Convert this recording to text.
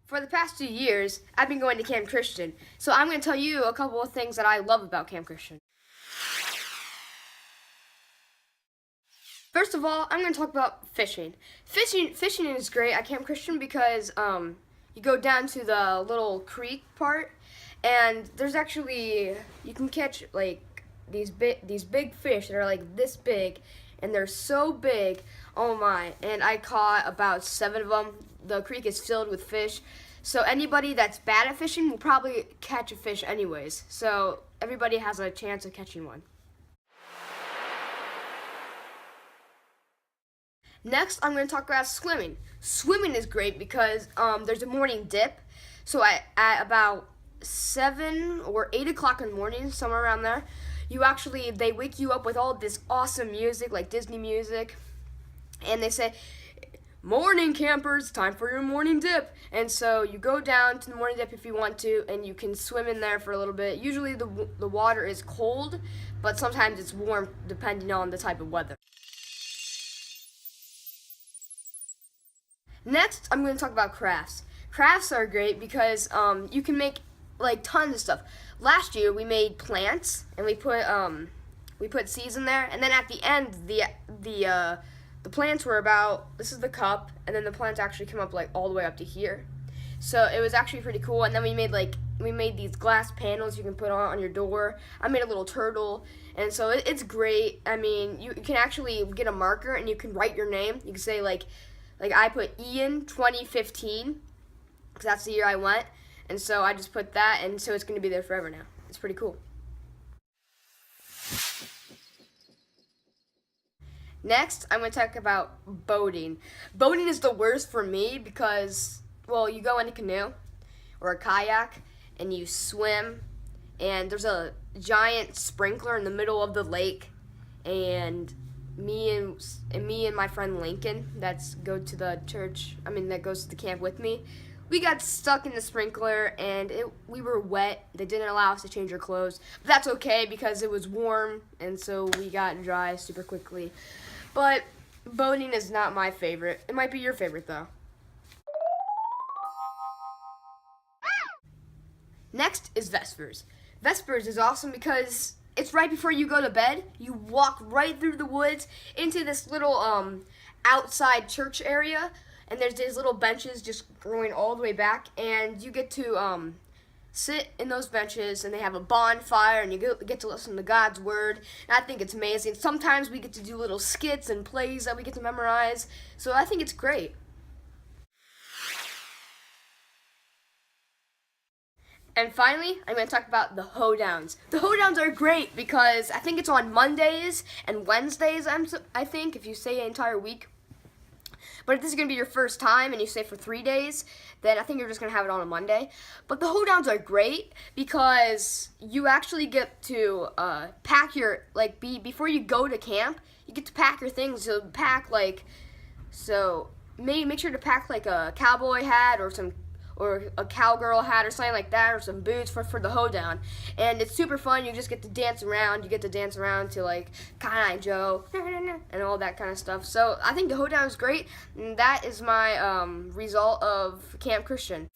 For the past 2 years, I've been going to Camp Christian, so I'm going to tell you a couple of things that I love about Camp Christian. First of all, I'm going to talk about fishing. Fishing is great at Camp Christian because you go down to the little creek part, and there's actually, you can catch like these big fish that are like this big, and they're so big, oh my, and I caught about 7 of them. The creek is filled with fish, so anybody that's bad at fishing will probably catch a fish anyways, so everybody has a chance of catching one. Next, I'm going to talk about swimming. Swimming is great because there's a morning dip, so at about 7 or 8 o'clock in the morning, somewhere around there, they wake you up with all this awesome music, like Disney music, and they say, "Morning campers, time for your morning dip." And so you go down to the morning dip if you want to, and you can swim in there for a little bit. Usually the water is cold, but sometimes it's warm depending on the type of weather. Next, I'm going to talk about crafts. Crafts are great because you can make like tons of stuff. Last year we made plants, and we put seeds in there, and then at the end the plants were about, this is the cup, and then the plants actually come up like all the way up to here. So it was actually pretty cool. And then we made these glass panels you can put on your door. I made a little turtle, and so it's great. I mean, you can actually get a marker and you can write your name. You can say like I put Ian 2015 because that's the year I went, and so I just put that, and so it's going to be there forever now. It's pretty cool. Next, I'm going to talk about boating. Boating is the worst for me because, well, you go in a canoe or a kayak and you swim, and there's a giant sprinkler in the middle of the lake, and me and my friend Lincoln that goes to the camp with me, we got stuck in the sprinkler, and we were wet. They didn't allow us to change our clothes, but that's okay because it was warm, and so we got dry super quickly. But boating is not my favorite. It might be your favorite though. Next is Vespers. Vespers is awesome because it's right before you go to bed. You walk right through the woods into this little outside church area, and there's these little benches just going all the way back, and you get to sit in those benches, and they have a bonfire, and you get to listen to God's word, and I think it's amazing. Sometimes we get to do little skits and plays that we get to memorize, so I think it's great. And finally, I'm going to talk about the hoedowns. The hoedowns are great because I think it's on Mondays and Wednesdays, I think, if you stay an entire week. But if this is going to be your first time and you stay for 3 days, then I think you're just going to have it on a Monday. But the hoedowns are great because you actually get to pack your, before you go to camp, you get to pack your things. So make sure to pack like a cowboy hat or a cowgirl hat or something like that, or some boots for the hoedown. And it's super fun. You just get to dance around. You get to dance around to like Cotton Eye Joe and all that kind of stuff. So I think the hoedown is great, and that is my result of Camp Christian.